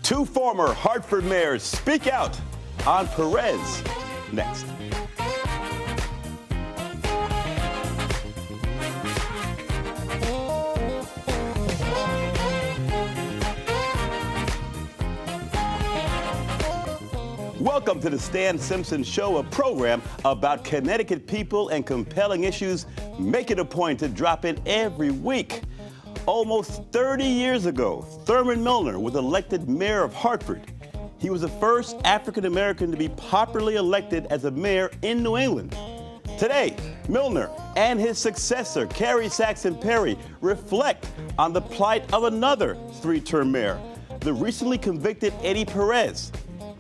Two former Hartford mayors speak out on Perez. Next. Welcome to the Stan Simpson Show, a program about Connecticut people and compelling issues. Make it a point to drop in every week. Almost 30 years ago, Thurman Milner was elected mayor of Hartford. He was the first African American to be popularly elected as a mayor in New England. Today, Milner and his successor, Carrie Saxon reflect on the plight of another three-term mayor, the recently convicted Eddie Perez,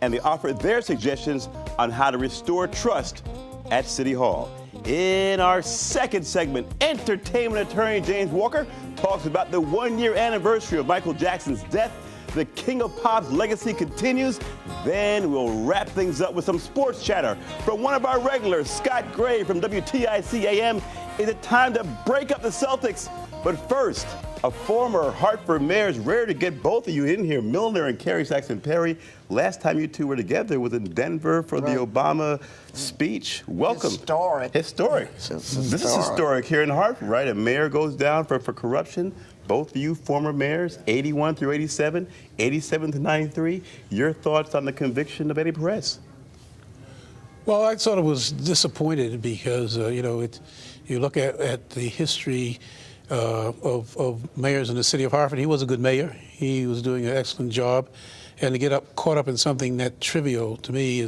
and they offer their suggestions on how to restore trust at City Hall. In our second segment, entertainment attorney James Walker talks about the one-year anniversary of Michael Jackson's death. The King of Pop's legacy continues. Then we'll wrap things up with some sports chatter from one of our regulars, Scott Gray from WTIC AM. Is it time to break up the Celtics? But first, a former Hartford mayor. It's rare to get both of you in here, Milner and Carrie Saxon. Last time you two were together was in Denver for the Obama speech. Welcome. Historic. This is historic here in Hartford, right? A mayor goes down for corruption. Both of you former mayors, 81 through 87, 87 to 93. Your thoughts on the conviction of Eddie Perez? Well, I sort of was disappointed because, you look at the history of mayors in the city of Hartford. He was a good mayor. He was doing an excellent job. And to get caught up in something that trivial to me I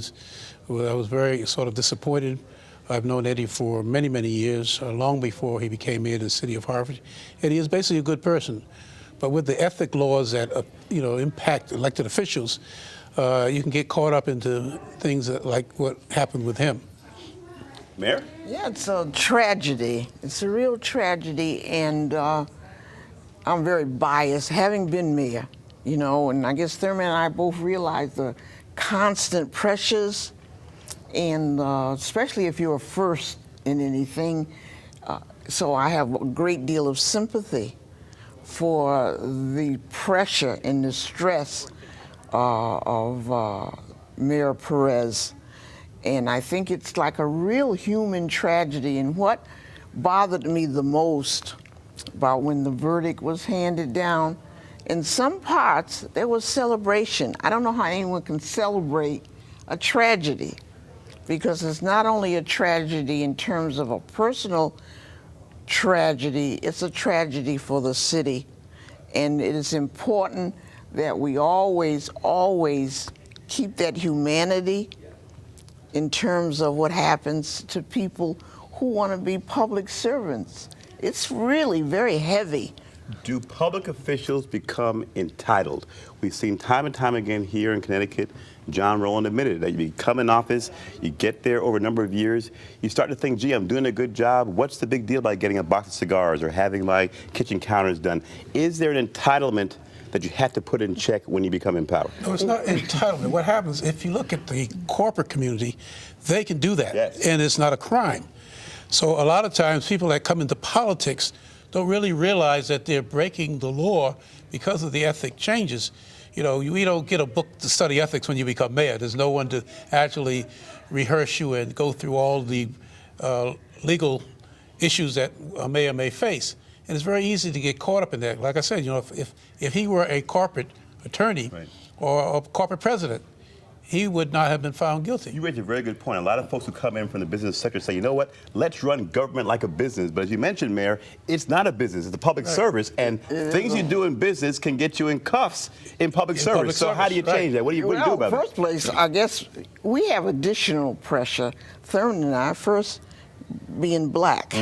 was very sort of disappointed. I've known Eddie for many, many years, long before he became mayor of the city of Hartford. And he is basically a good person. But with the ethic laws that, impact elected officials, you can get caught up into things like what happened with him. Mayor? Yeah, it's a tragedy. It's a real tragedy, and I'm very biased, having been mayor, and I guess Thurman and I both realize the constant pressures, and especially if you're first in anything. So I have a great deal of sympathy for the pressure and the stress of Mayor Perez. And I think it's like a real human tragedy. And what bothered me the most about when the verdict was handed down, in some parts, there was celebration. I don't know how anyone can celebrate a tragedy, because it's not only a tragedy in terms of a personal tragedy, it's a tragedy for the city. And it is important that we always, always keep that humanity in terms of what happens to people who want to be public servants. It's really very heavy. Do public officials become entitled? We've seen time and time again here in Connecticut, John Rowland admitted that you become in office, you get there over a number of years, you start to think, gee, I'm doing a good job. What's the big deal about getting a box of cigars or having my kitchen counters done? Is there an entitlement that you have to put in check when you become in power? No, it's not entitlement. What happens, if you look at the corporate community, they can do that, and it's not a crime. So a lot of times people that come into politics don't really realize that they're breaking the law because of the ethic changes. We don't get a book to study ethics when you become mayor. There's no one to actually rehearse you and go through all the legal issues that a mayor may face. And it's very easy to get caught up in that. Like I said, if he were a corporate attorney or a corporate president, he would not have been found guilty. You raised a very good point. A lot of folks who come in from the business sector say, you know what, let's run government like a business. But as you mentioned, Mayor, it's not a business. It's a public service. And things you do in business can get you in cuffs in public service. So how do you change that? What do you do about it? In the first place, I guess we have additional pressure. Thurman and I, first being black.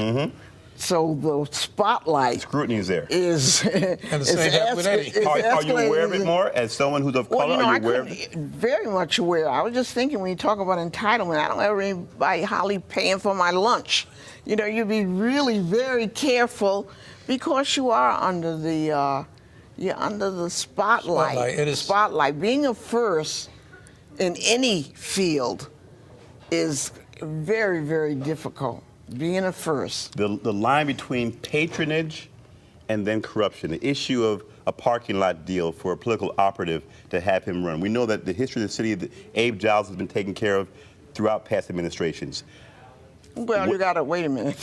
So the spotlight scrutiny is there. And the same happened with Eddie. Are you aware of it more as someone who's of color? Are you aware of it? Very much aware. I was just thinking, when you talk about entitlement, I don't ever anybody hardly paying for my lunch. You'd be really very careful because you are under the spotlight. It is. Spotlight. Being a first in any field is very, very difficult. Being a first. The line between patronage and then corruption, the issue a parking lot deal for a political operative to have him run. We know that the history of the city, Abe Giles has been taken care of throughout past administrations. Well, you got to wait a minute.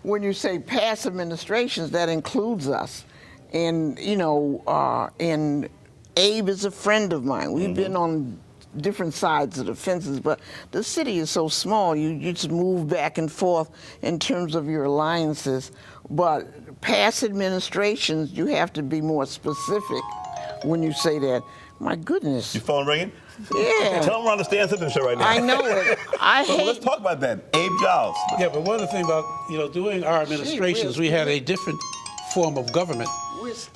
When you say past administrations, that includes us. And, you know, and Abe is a friend of mine. We've been on different sides of the fences, but the city is so small, you just move back and forth in terms of your alliances. But past administrations, you have to be more specific when you say that. My goodness. Your phone ringing? Yeah. Tell them we're on the Stan Simpson show right now. I know it. Let's talk about that. Abe Giles. Yeah, but one of the things about, you know, doing our administrations, we had a different form of government.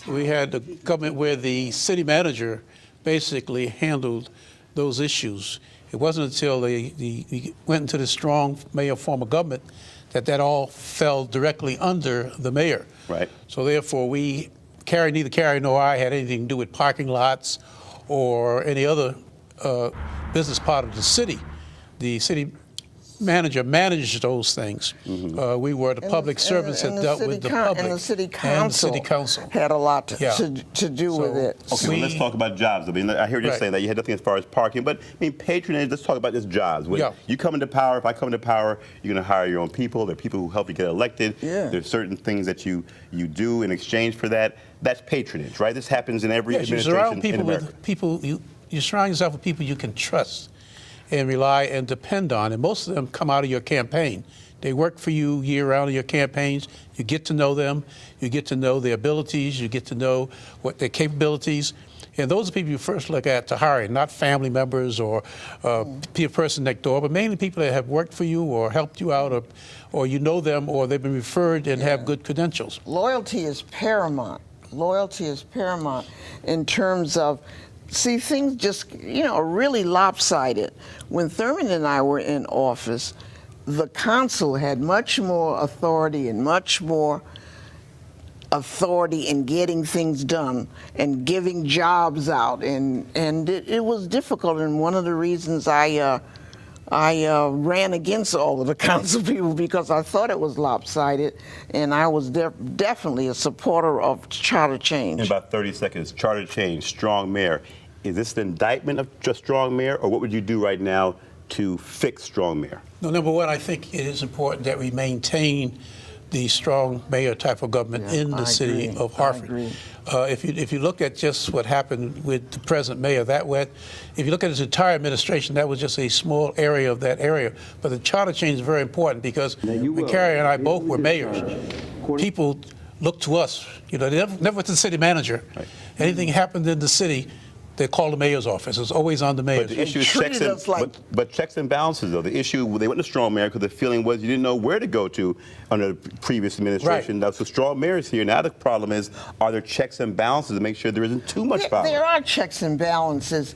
We had the government where the city manager basically handled those issues. It wasn't until we went into the strong mayor form of government that all fell directly under the mayor. Right. So therefore, neither Carrie nor I had anything to do with parking lots or any other business part of the city. The city manager managed those things. We were the public servants that dealt with the public. And the city council had a lot to do with it. Okay, well, let's talk about jobs. I mean, I hear you saying that you had nothing as far as parking, but I mean, patronage, let's talk about just jobs. When you come into power, if I come into power, you're going to hire your own people. There are people who help you get elected. There's certain things that you do in exchange for that. That's patronage, right? This happens in every administration in America. You surround yourself with people you can trust and rely and depend on, and most of them come out of your campaign. They work for you year-round in your campaigns. You get to know them. You get to know their abilities. You get to know what their capabilities. And those are people you first look at to hire, not family members or a person next door, but mainly people that have worked for you or helped you out, or you know them, or they've been referred and have good credentials. Loyalty is paramount. Loyalty is paramount in terms of, see, things just, you know, are really lopsided. When Thurman and I were in office, the council had much more authority and much more authority in getting things done and giving jobs out, and it was difficult. And one of the reasons I ran against all of the council people, because I thought it was lopsided, and I was definitely a supporter of charter change. In about 30 seconds, charter change, strong mayor. Is this an indictment of just strong mayor, or what would you do right now to fix strong mayor? No, number one, I think it is important that we maintain the strong mayor type of government in the city of Hartford. If you look at just what happened with the present mayor, if you look at his entire administration, that was just a small area of that area. But the charter change is very important, because when Carrie and I both were mayors, people looked to us. You know, they never went to the city manager. Anything happened in the city, they call the mayor's office. It's always on the mayor's. But the issue is but checks and balances, though. The issue, they went to strong mayor because the feeling was you didn't know where to go to under the previous administration. Now, so strong mayor's here. Now the problem is, are there checks and balances to make sure there isn't too much power? There are checks and balances.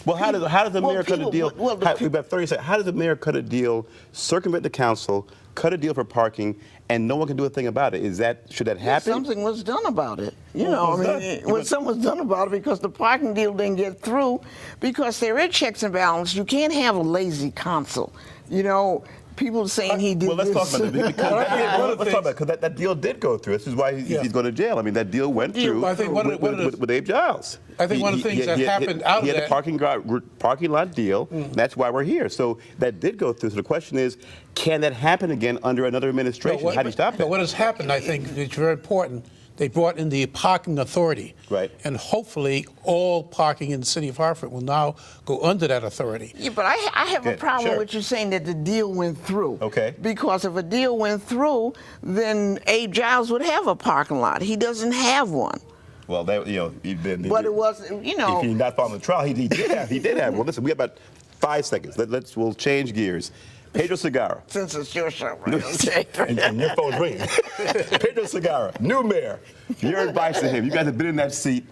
Well, how does the mayor cut a deal? We've got 30 seconds. How does the mayor cut a deal, circumvent the council, cut a deal for parking, and no one can do a thing about it? Should that happen? Something was done about it. You know, I mean, something was done about it, because the parking deal didn't get through, because there are checks and balances. You can't have a lazy council. You know, people saying he did let's talk about it, because that deal did go through. This is why he's going to jail. I mean, that deal went through with Abe Giles. I think one of the things that happened out of that... He had a parking lot deal, and that's why we're here. So that did go through. So the question is, can that happen again under another administration? How do you stop that? What has happened, I think, is very important. They brought in the parking authority. Right. And hopefully all parking in the city of Hartford will now go under that authority. Yeah, but I have a problem with you saying that the deal went through. Okay. Because if a deal went through, then Abe Giles would have a parking lot. He doesn't have one. Well, but it was, you know. If he's not following the trial, he did have one. Listen, we have about 5 seconds. We'll change gears. Pedro Segarra. Since it's your show, right? and your phone's ringing. Pedro Segarra, new mayor. Your advice to him. You guys have been in that seat.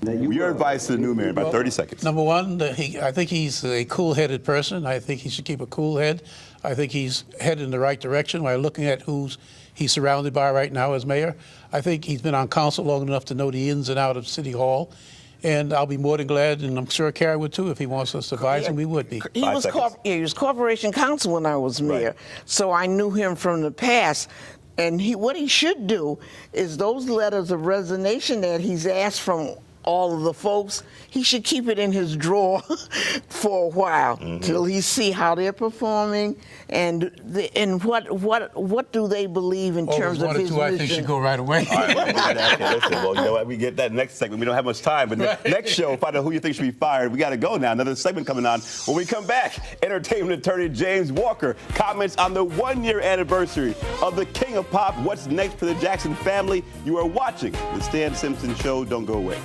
Your advice to the new mayor in about 30 seconds. Number one, I think he's a cool-headed person. I think he should keep a cool head. I think he's headed in the right direction by looking at who he's surrounded by right now as mayor. I think he's been on council long enough to know the ins and outs of City Hall. And I'll be more than glad, and I'm sure Carrie would too, if he wants us to advise him, we would be. He was corporation counsel when I was mayor, so I knew him from the past. And what he should do is those letters of resignation that he's asked from all of the folks, he should keep it in his drawer for a while till he see how they're performing and what do they believe in terms of his vision. I think should go right away. All right, listen, well, you know what? We get that next segment. We don't have much time, but next show, find out who you think should be fired. We got to go now. Another segment coming on. When we come back, entertainment attorney James Walker comments on the 1-year anniversary of the King of Pop. What's next for the Jackson family? You are watching The Stan Simpson Show. Don't go away.